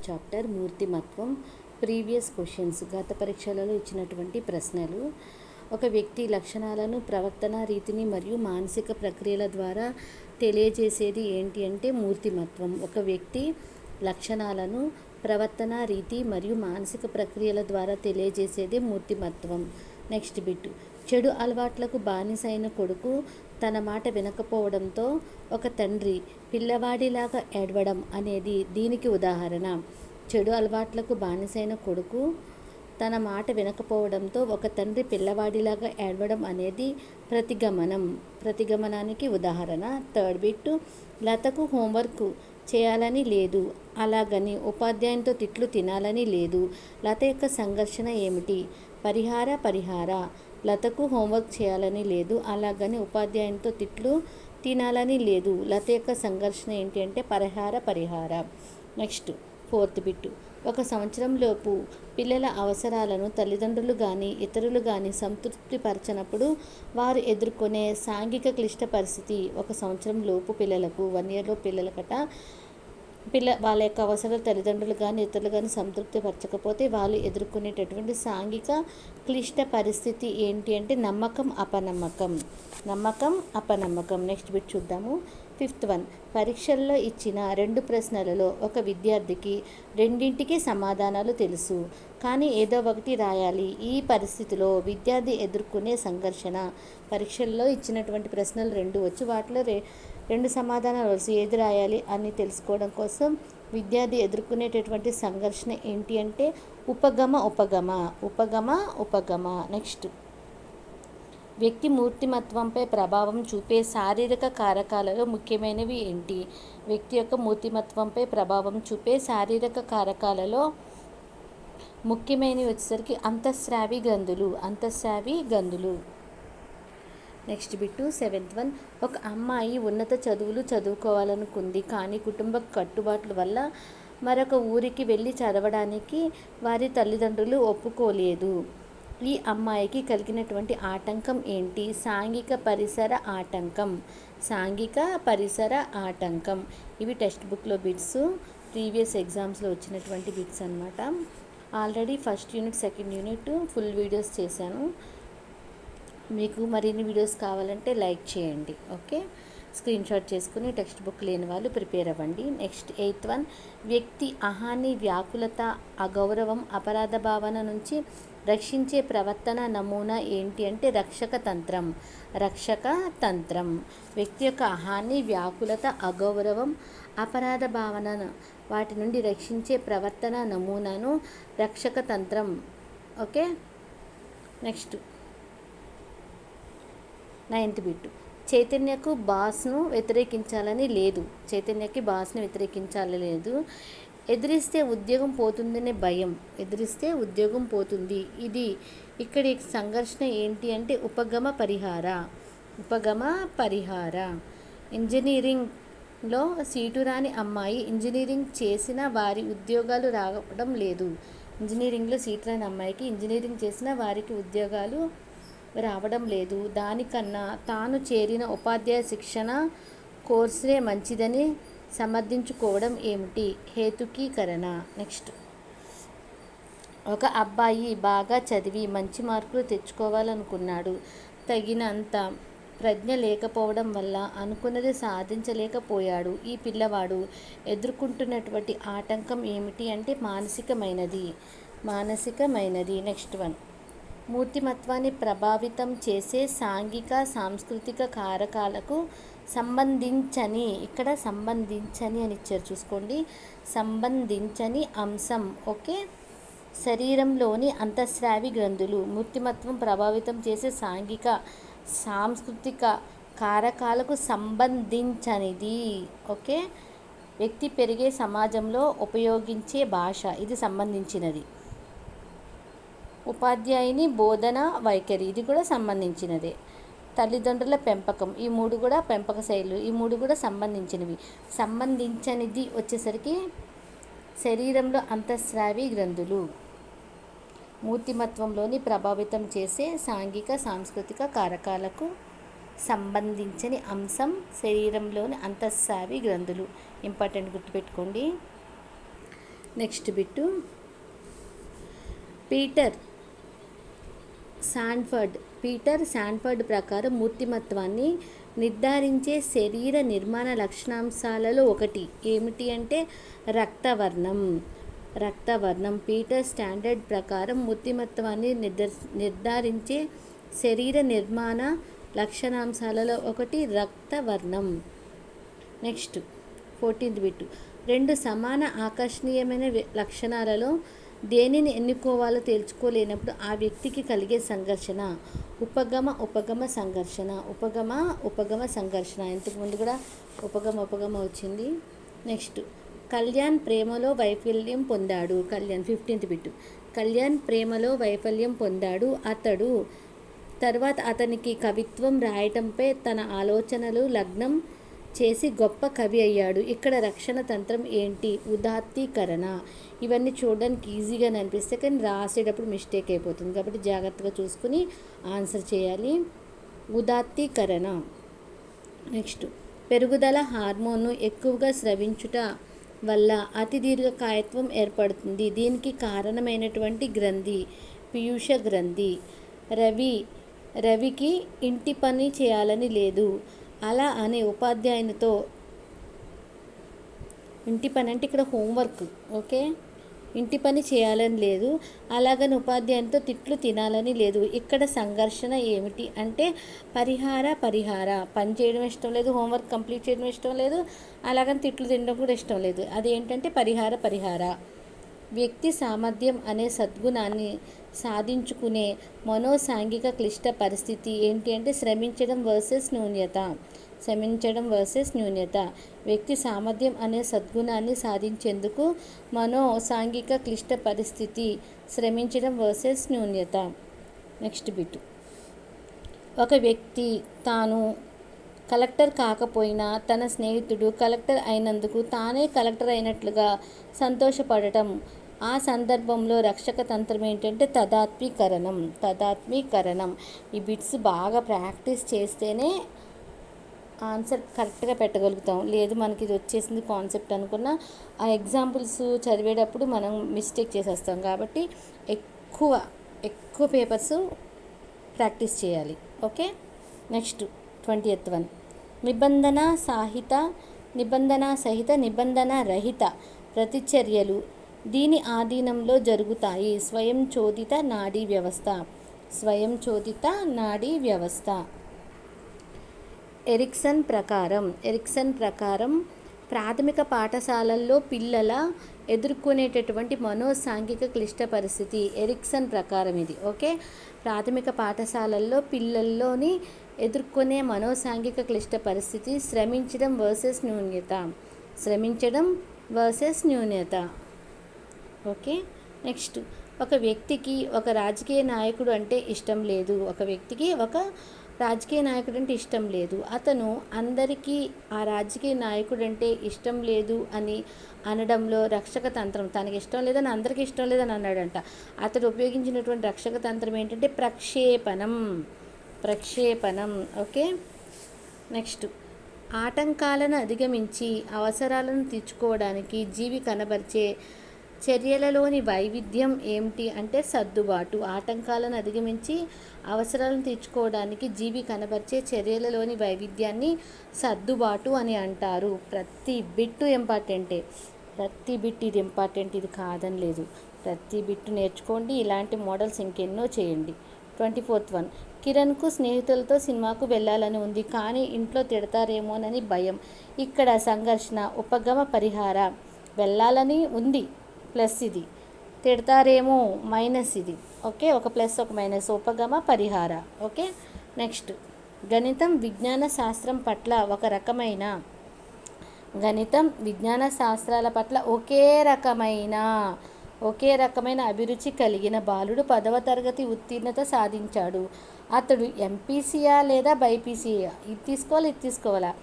Chapter మూర్తిమత్వం. Previous questions, గత పరీక్షలలో ఇచ్చినటువంటి ప్రశ్నలు. ఒక వ్యక్తి లక్షణాలను, ప్రవర్తన రీతిని మరియు మానసిక ప్రక్రియల ద్వారా తెలియజేసేది ఏంటి అంటే మూర్తిమత్వం. ఒక వ్యక్తి లక్షణాలను, ప్రవర్తన రీతి మరియు మానసిక ప్రక్రియల ద్వారా తెలియజేసేది మూర్తిమత్వం. Next bit. చెడు అలవాట్లకు బానిసైన కొడుకు తన మాట వినకపోవడంతో ఒక తండ్రి పిల్లవాడిలాగా ఏడవడం అనేది దీనికి ఉదాహరణ. చెడు అలవాట్లకు బానిసైన కొడుకు తన మాట వినకపోవడంతో ఒక తండ్రి పిల్లవాడిలాగా ఏడవడం అనేది ప్రతిగమనానికి ఉదాహరణ. Third bit. లతకు హోంవర్క్ చేయాలని లేదు, అలాగని ఉపాధ్యాయునితో తిట్లు తినాలని లేదు. లత యొక్క సంఘర్షణ ఏమిటి? పరిహార. లతకు హోంవర్క్ చేయాలని లేదు, అలాగని ఉపాధ్యాయునితో తిట్లు తినాలని లేదు. లత యొక్క సంఘర్షణ ఏంటి అంటే పరిహార. Next fourth bit. ఒక సంవత్సరంలోపు పిల్లల అవసరాలను తల్లిదండ్రులు కానీ ఇతరులు కానీ సంతృప్తిపరచనప్పుడు వారు ఎదుర్కొనే సాంఘిక క్లిష్ట పరిస్థితి. ఒక సంవత్సరం లోపు పిల్లలకు 1 year పిల్లలకట వాళ్ళ యొక్క అవసరాలు తల్లిదండ్రులు కానీ ఇతరులు కానీ సంతృప్తిపరచకపోతే వాళ్ళు ఎదుర్కొనేటటువంటి సాంఘిక క్లిష్ట పరిస్థితి ఏంటి అంటే నమ్మకం అపనమ్మకం. నెక్స్ట్ బిట్ చూద్దాము. 5th one. పరీక్షల్లో ఇచ్చిన 2 ప్రశ్నలలో ఒక విద్యార్థికి రెండింటికి సమాధానాలు తెలుసు, కానీ ఏదో ఒకటి రాయాలి. ఈ పరిస్థితిలో విద్యార్థి ఎదుర్కొనే సంఘర్షణ. పరీక్షల్లో ఇచ్చినటువంటి ప్రశ్నలు 2 వచ్చి వాటిలో 2 సమాధానాలు వచ్చి ఏది రాయాలి అని తెలుసుకోవడం కోసం విద్యార్థి ఎదుర్కొనేటటువంటి సంఘర్షణ ఏంటి అంటే ఉపగమ. నెక్స్ట్. వ్యక్తి మూర్తిమత్వంపై ప్రభావం చూపే శారీరక కారకాలలో ముఖ్యమైనవి ఏంటి? వ్యక్తి యొక్క మూర్తిమత్వంపై ప్రభావం చూపే శారీరక కారకాలలో ముఖ్యమైనవి వచ్చేసరికి అంతఃస్రావి గ్రంథులు. Next bit 7th one. ఒక అమ్మాయి ఉన్నత చదువులు చదువుకోవాలనుకుంది, కానీ కుటుంబ కట్టుబాట్ల వల్ల మరొక ఊరికి వెళ్ళి చదవడానికి వారి తల్లిదండ్రులు ఒప్పుకోలేదు. ఈ అమ్మాయికి కలిగినటువంటి ఆటంకం ఏంటి? సాంఘిక పరిసర ఆటంకం. ఇవి టెక్స్ట్ బుక్లో బిట్స్, ప్రీవియస్ ఎగ్జామ్స్లో వచ్చినటువంటి బిట్స్ అన్నమాట. Already first unit, second unit full videos చేశాను. మీకు మరిన్ని వీడియోస్ కావాలంటే లైక్ చేయండి. ఓకే, స్క్రీన్ షాట్ చేసుకుని టెక్స్ట్ బుక్ లేని వాళ్ళు ప్రిపేర్ అవ్వండి. Next 8th one. వ్యక్తి అహాన్ని, వ్యాకులత, అగౌరవం, అపరాధ భావన నుంచి రక్షించే ప్రవర్తన నమూనా ఏంటి అంటే రక్షక తంత్రం. వ్యక్తి యొక్క అహాన్ని, వ్యాకులత, అగౌరవం, అపరాధ భావన వాటి నుండి రక్షించే ప్రవర్తన నమూనాను రక్షక తంత్రం. ఓకే. Next 9th bit. చైతన్యకు బాస్ను వ్యతిరేకించాలని లేదు. ఎదిరిస్తే ఉద్యోగం పోతుందనే భయం. ఇక్కడి సంఘర్షణ ఏంటి అంటే ఉపగమ పరిహార. ఇంజనీరింగ్లో సీటు రాని అమ్మాయి ఇంజనీరింగ్ చేసిన వారి ఉద్యోగాలు రావడం లేదు. ఇంజనీరింగ్లో సీటు రాని అమ్మాయికి ఇంజనీరింగ్ చేసిన వారికి ఉద్యోగాలు రావడం లేదు. దానికన్నా తాను చేరిన ఉపాధ్యాయ శిక్షణ కోర్సులే మంచిదని సమర్థించుకోవడం ఏమిటి? హేతుకీకరణ. నెక్స్ట్. ఒక అబ్బాయి బాగా చదివి మంచి మార్కులు తెచ్చుకోవాలనుకున్నాడు. తగినంత ప్రజ్ఞ లేకపోవడం వల్ల అనుకున్నది సాధించలేకపోయాడు. ఈ పిల్లవాడు ఎదుర్కొంటున్నటువంటి ఆటంకం ఏమిటి అంటే మానసికమైనది. Next one. మూర్తిమత్వాన్ని ప్రభావితం చేసే సాంఘిక సాంస్కృతిక కారకాలకు సంబంధించని అని ఇచ్చారు చూసుకోండి. సంబంధించని అంశం. ఓకే. శరీరంలోని అంతఃస్రావి గ్రంథులు. మూర్తిమత్వం ప్రభావితం చేసే సాంఘిక సాంస్కృతిక కారకాలకు సంబంధించనిది. ఓకే. వ్యక్తి పెరిగే సమాజంలో ఉపయోగించే భాష, ఇది సంబంధించినది. ఉపాధ్యాయుని బోధన వైఖరి, ఇది కూడా సంబంధించినదే. తల్లిదండ్రుల పెంపకం, ఈ 3 కూడా పెంపక శైలులు, ఈ 3 కూడా సంబంధించినవి. సంబంధించనిది వచ్చేసరికి శరీరంలో అంతఃస్రావి గ్రంథులు. మూర్తిమత్వంలోని ప్రభావితం చేసే సాంఘిక సాంస్కృతిక కారకాలకు సంబంధించని అంశం శరీరంలోని అంతఃస్రావి గ్రంథులు. ఇంపార్టెంట్, గుర్తుపెట్టుకోండి. నెక్స్ట్ బిట్టు, పీటర్ శాండ్ఫర్డ్ ప్రకారం మూర్తిమత్వాన్ని నిర్ధారించే శరీర నిర్మాణ లక్షణాంశాలలో ఒకటి ఏమిటి అంటే రక్తవర్ణం. పీటర్ స్టాండర్డ్ ప్రకారం మూర్తిమత్వాన్ని నిర్ధారించే శరీర నిర్మాణ లక్షణాంశాలలో ఒకటి రక్తవర్ణం. నెక్స్ట్ 14th బిట్టు, రెండు సమాన ఆకర్షణీయమైన లక్షణాలలో దేనిని ఎన్నుకోవాలో తేల్చుకోలేనప్పుడు ఆ వ్యక్తికి కలిగే సంఘర్షణ ఉపగమ సంఘర్షణ. ఇంతకుముందు కూడా ఉపగమ వచ్చింది. నెక్స్ట్, కళ్యాణ్ ప్రేమలో వైఫల్యం పొందాడు. 15th బిట్టు, కళ్యాణ్ ప్రేమలో వైఫల్యం పొందాడు. తర్వాత అతనికి కవిత్వం రాయటంపై తన ఆలోచనలు లగ్నం చేసి గొప్ప కవి అయ్యాడు. ఇక్కడ రక్షణ తంత్రం ఏంటి? ఉదాత్తీకరణ. ఇవన్నీ చూడడానికి ఈజీగా అనిపిస్తే కానీ రాసేటప్పుడు మిస్టేక్ అయిపోతుంది, కాబట్టి జాగ్రత్తగా చూసుకుని ఆన్సర్ చేయాలి. ఉదాత్తీకరణ. నెక్స్ట్, పెరుగుదల హార్మోన్ను ఎక్కువగా స్రవించుట వల్ల అతి దీర్ఘకాయత్వం ఏర్పడుతుంది. దీనికి కారణమైనటువంటి గ్రంథి పీయూష గ్రంథి. రవికి ఇంటి పని చేయాలని లేదు. అలా అనే ఉపాధ్యాయునితో, ఇంటి పని అంటే ఇక్కడ హోంవర్క్, ఓకే, ఇంటి పని చేయాలని లేదు. అలాగని ఉపాధ్యాయునితో తిట్లు తినాలని లేదు. ఇక్కడ సంఘర్షణ ఏమిటి అంటే పరిహార. పని చేయడం ఇష్టం లేదు, హోంవర్క్ కంప్లీట్ చేయడం ఇష్టం లేదు, అలాగని తిట్లు తినడం కూడా ఇష్టం లేదు. అదేంటంటే పరిహార. వ్యక్తి సామర్థ్యం అనే సద్గుణాన్ని సాధించుకునే మనోసాంఘిక క్లిష్ట పరిస్థితి ఏంటి అంటే శ్రమించడం వర్సెస్ న్యూన్యత. వ్యక్తి సామర్థ్యం అనే సద్గుణాన్ని సాధించేందుకు మనోసాంఘిక క్లిష్ట పరిస్థితి శ్రమించడం వర్సెస్ న్యూన్యత. నెక్స్ట్ బిట్, ఒక వ్యక్తి తాను కలెక్టర్ కాకపోయినా తన స్నేహితుడు కలెక్టర్ అయినందుకు తానే కలెక్టర్ అయినట్లుగా సంతోషపడటం. ఆ సందర్భంలో రక్షక తంత్రం ఏంటంటే తదాత్మీకరణం. ఈ బిట్స్ బాగా ప్రాక్టీస్ చేస్తేనే ఆన్సర్ కరెక్ట్గా పెట్టగలుగుతాం. లేదు మనకి ఇది వచ్చేసింది కాన్సెప్ట్ అనుకున్న ఆ ఎగ్జాంపుల్స్ చదివేటప్పుడు మనం మిస్టేక్ చేసేస్తాం. కాబట్టి ఎక్కువ పేపర్స్ ప్రాక్టీస్ చేయాలి. ఓకే. నెక్స్ట్ 20th వన్, నిబంధన సహిత నిబంధన రహిత ప్రతిచర్యలు దీని ఆధీనంలో జరుగుతాయి. స్వయంచోదిత నాడీ వ్యవస్థ. ఎరిక్సన్ ప్రకారం ప్రాథమిక పాఠశాలల్లో పిల్లల ఎదుర్కొనేటటువంటి మనోసాంఘిక క్లిష్ట పరిస్థితి ఎరిక్సన్ ప్రకారం ఇది. ఓకే, ప్రాథమిక పాఠశాలల్లో పిల్లల్లోని ఎదుర్కొనే మనోసాంఘిక క్లిష్ట పరిస్థితి శ్రమించడం వర్సెస్ న్యూన్యత. ఓకే. నెక్స్ట్, ఒక వ్యక్తికి ఒక రాజకీయ నాయకుడు అంటే ఇష్టం లేదు. అతను అందరికీ ఆ రాజకీయ నాయకుడు అంటే ఇష్టం లేదు అని అనడంలో రక్షక తంత్రం. తనకి ఇష్టం లేదని అందరికీ ఇష్టం లేదని అన్నాడంట. అతడు ఉపయోగించినటువంటి రక్షక తంత్రం ఏంటంటే ప్రక్షేపణం. ఓకే. నెక్స్ట్, ఆటంకాలను అధిగమించి అవసరాలను తీర్చుకోవడానికి జీవి కనబరిచే చర్యలలోని వైవిధ్యం ఏమిటి అంటే సర్దుబాటు. ఆటంకాలను అధిగమించి అవసరాలను తీర్చుకోవడానికి జీవి కనబరిచే చర్యలలోని వైవిధ్యాన్ని సర్దుబాటు అని అంటారు. ప్రతి బిట్టు ఇంపార్టెంటే, ఇది ఇంపార్టెంట్, ఇది కాదని లేదు. ప్రతి బిట్టు నేర్చుకోండి. ఇలాంటి మోడల్స్ ఇంకెన్నో చేయండి. 24th వన్, కిరణ్కు స్నేహితులతో సినిమాకు వెళ్ళాలని ఉంది, కానీ ఇంట్లో తిడతారేమోనని భయం. ఇక్కడ సంఘర్షణ ఉపగమ పరిహార. వెళ్ళాలని ఉంది ప్లస్ ఇది, తిడతారేమో మైనస్ ఇది. ఓకే, ఒక ప్లస్ ఒక మైనస్, ఉపగమ పరిహార. ఓకే. నెక్స్ట్, గణితం విజ్ఞాన శాస్త్రం పట్ల విజ్ఞాన శాస్త్రాల పట్ల ఒకే రకమైన అభిరుచి కలిగిన బాలుడు 10వ తరగతి ఉత్తీర్ణత సాధించాడు. అతడు ఎంపీసీయా లేదా బైపీసీయా? ఇది తీసుకోవాలా?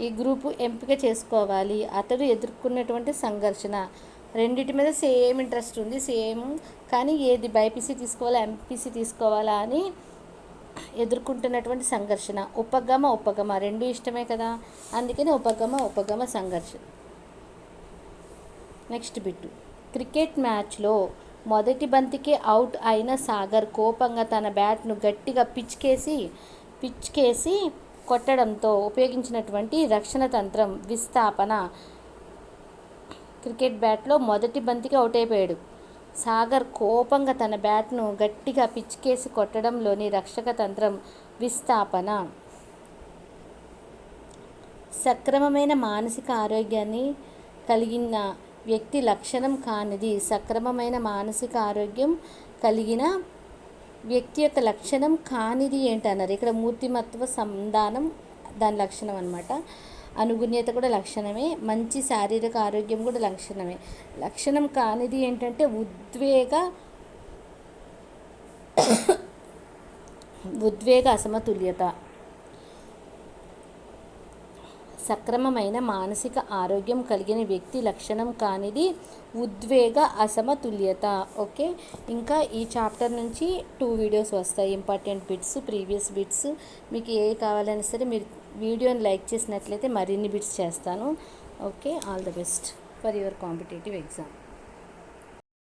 ఈ గ్రూపు ఎంపిక చేసుకోవాలి. అతడు ఎదుర్కొన్నటువంటి సంఘర్షణ, రెండింటి మీద సేమ్ ఇంట్రెస్ట్ ఉంది, కానీ ఏది బైపీసీ తీసుకోవాలా ఎంపీసీ తీసుకోవాలా అని ఎదుర్కొంటున్నటువంటి సంఘర్షణ. ఉపగమ రెండు ఇష్టమే కదా, అందుకని ఉపగమ సంఘర్షణ. నెక్స్ట్ బిట్టు, క్రికెట్ మ్యాచ్లో మొదటి బంతికి అవుట్ అయిన సాగర్ కోపంగా తన బ్యాట్ను గట్టిగా పిచ్కేసి కొట్టడంతో ఉపయోగించినటువంటి రక్షణ తంత్రం విస్థాపన. క్రికెట్ బ్యాట్లో మొదటి బంతికి అవుట్ అయిపోయాడు. సాగర్ కోపంగా తన బ్యాట్ను గట్టిగా పిచ్కేసి కొట్టడంలోని రక్షక తంత్రం విస్థాపన. సక్రమమైన మానసిక ఆరోగ్యాన్ని కలిగిన వ్యక్తి లక్షణం కానిది. సక్రమమైన మానసిక ఆరోగ్యం కలిగిన వ్యక్తి యొక్క లక్షణం కానిది ఏంటన్నారు. ఇక్కడ మూర్తిమత్వ సంధానం దాని లక్షణం అన్నమాట. అనుగుణ్యత కూడా లక్షణమే. మంచి శారీరక ఆరోగ్యం కూడా లక్షణమే. లక్షణం కానిది ఏంటంటే ఉద్వేగ అసమతుల్యత. సక్రమమైన మానసిక ఆరోగ్యం కలిగిన వ్యక్తి లక్షణం కానిది ఉద్వేగ అసమతుల్యత. ఓకే, ఇంకా ఈ చాప్టర్ నుంచి 2 వీడియోస్ వస్తాయి. Important bits, previous bits. మీకు ఏ కావాలన్నా సరే మీరు వీడియోని లైక్ చేసినట్లయితే మరిన్ని బిట్స్ చేస్తాను. Okay, all the best for your competitive exam.